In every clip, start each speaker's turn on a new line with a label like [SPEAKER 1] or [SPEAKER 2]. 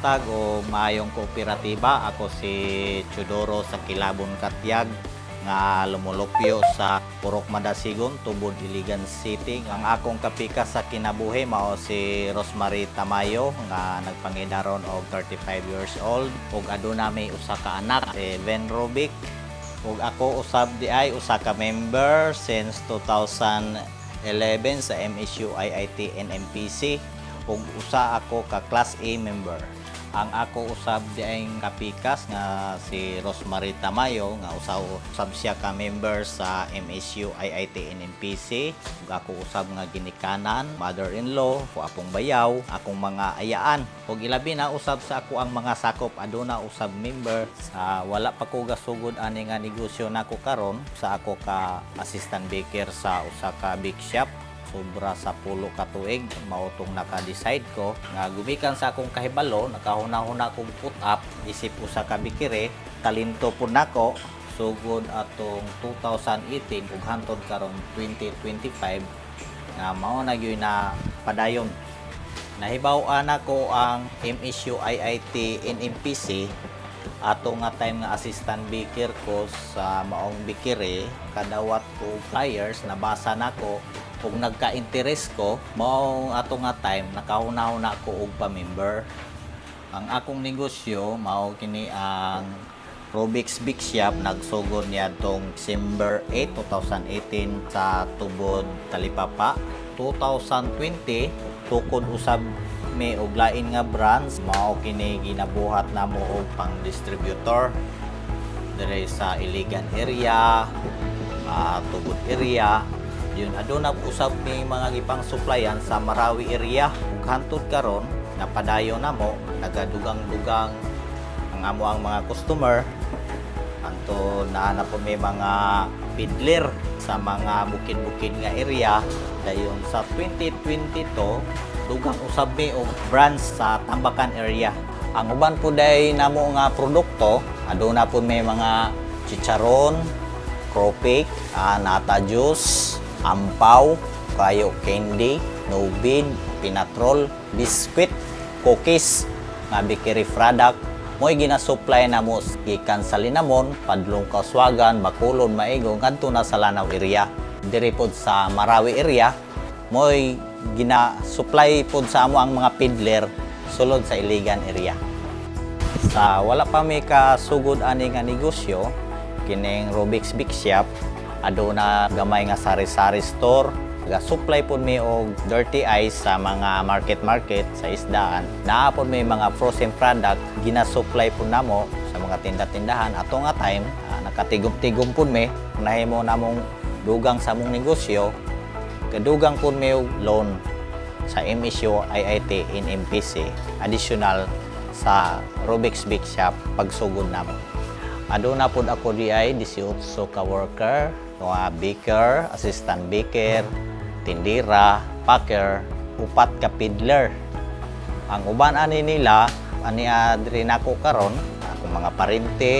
[SPEAKER 1] buntag o maayong kooperatiba. Ako si Chudoro sa Kilabon Katyag nga lumulupyo sa Purok Madasigon, Tubod, Iligan City. Ang akong kapika sa kinabuhi mao si Rosemary Tamayo nga nagpangidaron og 35 years old ug aduna may usa ka anak, si Ben Robic. Ug ako usab di ay usa ka member since 2011 sa MSU IIT NMPC ug usa ako ka Class A member. Ang ako usab di ay kapikas nga si Rosemary Tamayo nga usab siya ka member sa MSU IIT NMPC. Ug ako usab nga ginikanan, mother-in-law, o akong bayaw, akong mga ayaan. Ug ilabi na usab sa ako ang mga sakop aduna usab member. Wala pa ko gasugod ani nga negosyo nako karon sa ako ka assistant baker sa usa ka bake shop. Sobra sa 10 ka tuig mautong naka-decide ko nga gumikan sa akong kahibalo, nakahuna-huna kong put up isip usa ka bikire, talento pud nako sugod atong 2018 ug hantod karon 2025 nga mao na gyud na padayon. Nahibaw-an ako ang MSU IIT NMPC ato nga time nga assistant baker ko sa maong bikire. Kadawat ko flyers, nabasa nako ug nagka-interest ko, mao ato nga time nakahuna-huna ko og pa-member. Ang akong negosyo mao kini ang Robix Bake Shop. Nagsugod niya tong December 8, 2018 sa Tubod, Talipapa. 2020 tukod usab may og lain nga brands, mao kini ginabuhat namo og pang distributor dire sa Iligan area, Tubod area. Yun, aduna usab may mga gipang supplyan sa Marawi area ug hantod karon napadayon namo, nagadugang-dugang ang amo ang mga customer. Anto naa na po may mga peddler sa mga bukid-bukid nga area. Dayon sa 2022 dugang usab mi og brands sa Tambakan area. Ang uban po day namo nga produkto aduna po may mga chicharon, cropik, nata juice, ampaw, kayo candy, nubid, pinatrol, biskwit, cookies, nga bakery product. Mo'y ginasupply na mo gikan sa Linamon, Padlong Kauswagan, Bacolod, Maigong, kadto na sa Lanao area. Diri pod sa Marawi area, mo'y gina-supply pod sa amo ang mga peddler sulod sa Iligan area. Sa wala pa may kasugod ani nga negosyo, kining Robix Bake Shop, aduna gamay nga sari-sari store. Ga-supply po may og dirty ice sa mga market sa isdaan. Naa po may mga frozen product, gina-supply po namo sa mga tinda-tindahan. Ato nga time, nakatigom-tigom po may, nahimo namong dugang sa mong negosyo, kadugang po may loan sa MSU IIT NMPC, additional sa Robix Bake Shop pagsugod namo. Aduna po ako di ay 18 ka worker, mga baker, assistant baker, tindira, packer, upat ka peddler. Ang uban ani nila, ani adri nako karon, akong mga parente,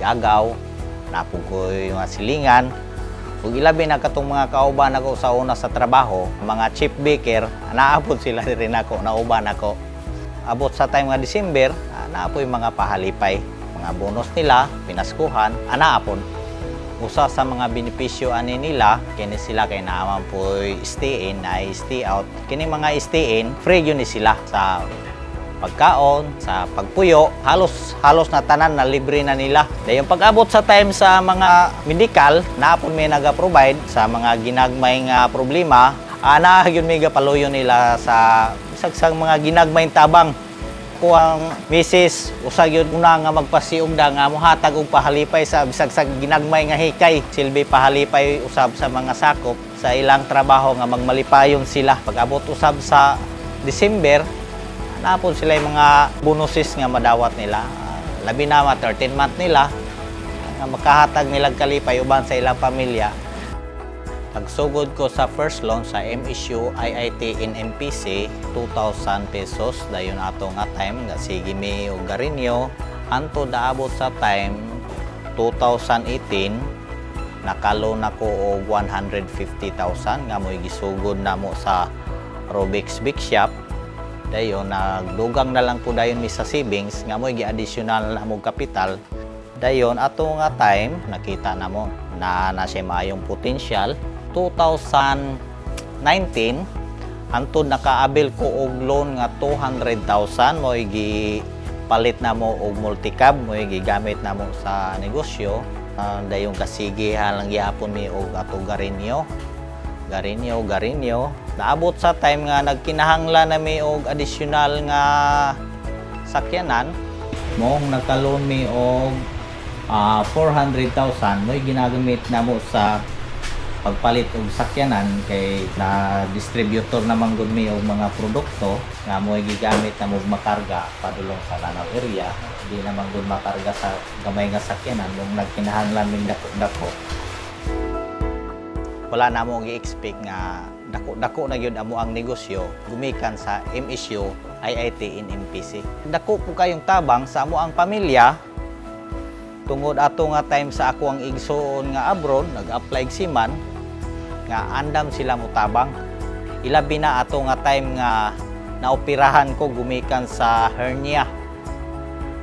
[SPEAKER 1] gagaw, napog ko yung silingan. Ug ilabi na katong mga kauban ako sa una sa trabaho, mga chief baker, naabot sila diri nako, nauban ako. Abot sa time nga December, naapoy mga pahalipay, mga bonus nila, pinaskuhan, anaapon. Usa sa mga benepisyo ani nila, kini sila kay naaman po stay in, ay stay out. Kini mga stay in, free yun ni sila sa pagkaon, sa pagpuyo, halos na tanan na libre na nila. Dayon pag-abot sa time sa mga medical, naapon may naga-provide sa mga ginagmay nga problema, ana yun may gapaluyo nila sa isagsang mga ginagmay tabang. Ang misis usag yun una nga magpasiugda nga mohatag og pahalipay sa bisag sa ginagmay nga hikay, silbi pahalipay usab sa mga sakop sa ilang trabaho nga magmalipayon sila. Pag-abot usab sa December, napon sila yung mga bonuses nga madawat nila, labi na 13 month nila nga makahatag nilang kalipay uban sa ilang pamilya. Pagsugod ko sa first loan sa MSU IIT NMPC, 2,000 pesos. Dayon ato nga time nga sige mi og garinyo. Anto daabot sa time 2018, nakalo na ko og 150,000 nga mo'y gisugod na mo sa Robix Bake Shop. Dayon nagdugang na lang po dayon mi sa savings nga mo gi-additional na mo kapital. Dayon ato nga time nakita na mo na siya maayong potential. 2019 antod nakaabil ko og loan nga 200,000 mo palit na mo og multicab mo gigamit na mo sa negosyo. Dayon kasigihan lang gyapon mi og ato garinyo. Naabot sa time nga nagkinahanglan na mi og additional nga sakyanan. Mong nagka-loan mi og 400,000 mo ginagamit na mo sa pagpalit og sakyanan kay na distributor naman gud mi og mga produkto nga mo gigamit na mo makarga padulong sa Lanao area. Di naman gud makarga sa gamay nga sakyanan mong nagkinahanglan ming dako-dako. Wala na mo gi-expect nga dako-dako na gyud amo ang negosyo gumikan sa MSU IIT in MPC. Dako po kayong tabang sa amo ang pamilya. Tungod ato nga time sa ako ang igsuon nga abroad, nag-apply siman nga andam sila mo tabang. Ilabi na ato nga time nga naoperahan ko gumikan sa hernia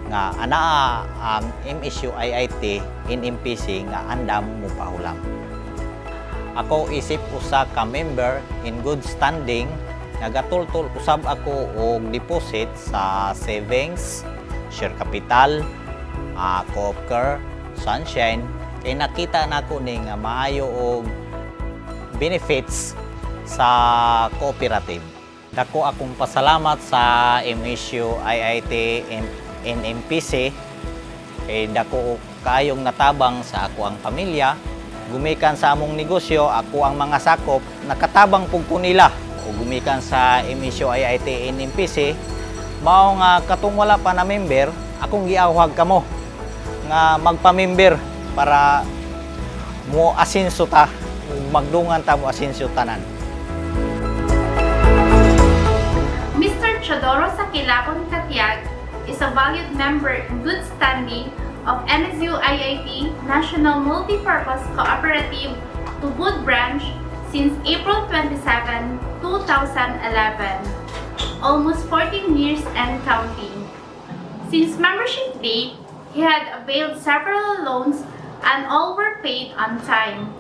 [SPEAKER 1] nga anaa ang MSU IIT in MPC nga andam mo pahulam. Ako isip usa ka member in good standing, nagatultol usab ako og deposit sa savings, share capital, Co-op Care, Sunshine. Kay nakita nako ni nga maayo og benefits sa cooperative. Dako akong pasalamat sa MSU IIT in MPC kay dako kayong natabang sa ako ang pamilya. Gumikan sa among negosyo, ako ang mga sakop, nakatabang pug ko nila. O gumikan sa MSU IIT in MPC, mao nga katong wala pa na member, akong giawhag kamo nga magpa-member para mo asinso ta, magdungan ta mo asinso tanan.
[SPEAKER 2] Mr. Chodoro Sakilabon Katyag is a valued member in good standing of MSU IIT National Multipurpose Cooperative Tubod Branch since April 27, 2011, almost 14 years and counting. Since membership date, he had availed several loans and all were paid on time.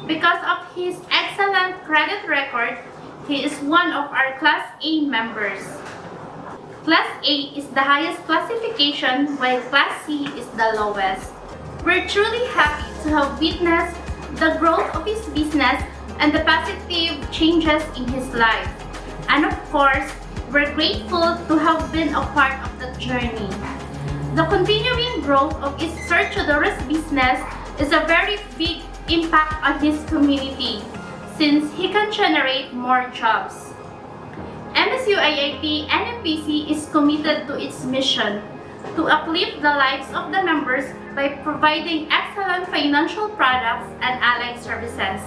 [SPEAKER 2] Because of his excellent credit record, he is one of our Class A members. Class A is the highest classification while Class C is the lowest. We're truly happy to have witnessed the growth of his business and the positive changes in his life. And of course, we're grateful to have been a part of the journey. The continuing growth of his Sir Chodoro's business is a very big impact on his community since he can generate more jobs. MSU IIT NMPC is committed to its mission to uplift the lives of the members by providing excellent financial products and allied services.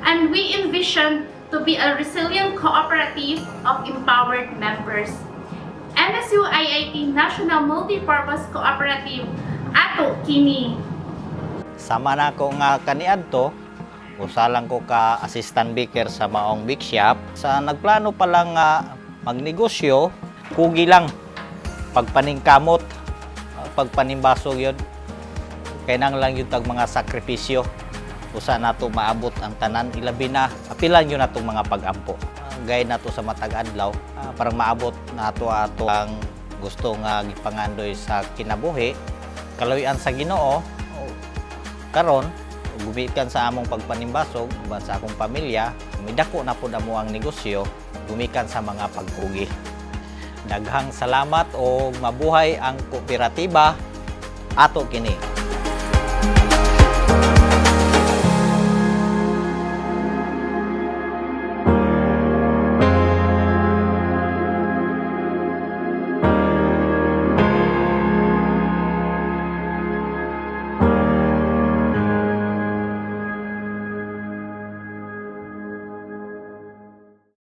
[SPEAKER 2] And we envision to be a resilient cooperative of empowered members. MSU IIT National Multipurpose Cooperative ato kini.
[SPEAKER 1] Sama na ko nga kaniadto, usalang ko ka assistant baker sa maong bake shop. Sa nagplano pa lang nga magnegosyo, kugi lang. Pagpaningkamot, pagpanimbasog yun. Kaya nang lang yung tag mga sakripisyo. Usa na to maabot ang tanan, ilabi na. Apilan yun na itong mga pag-ampo. Gaya na to sa matag adlaw, parang maabot na ato ang gusto nga gipangandoy sa kinabuhi. Kalawian sa Ginoo, karon gumikan sa among pagpanimbasog uban sa akong pamilya, midako na pud amo ang negosyo gumikan sa mga pagkugi. Daghang salamat o mabuhay ang kooperatiba ato kini.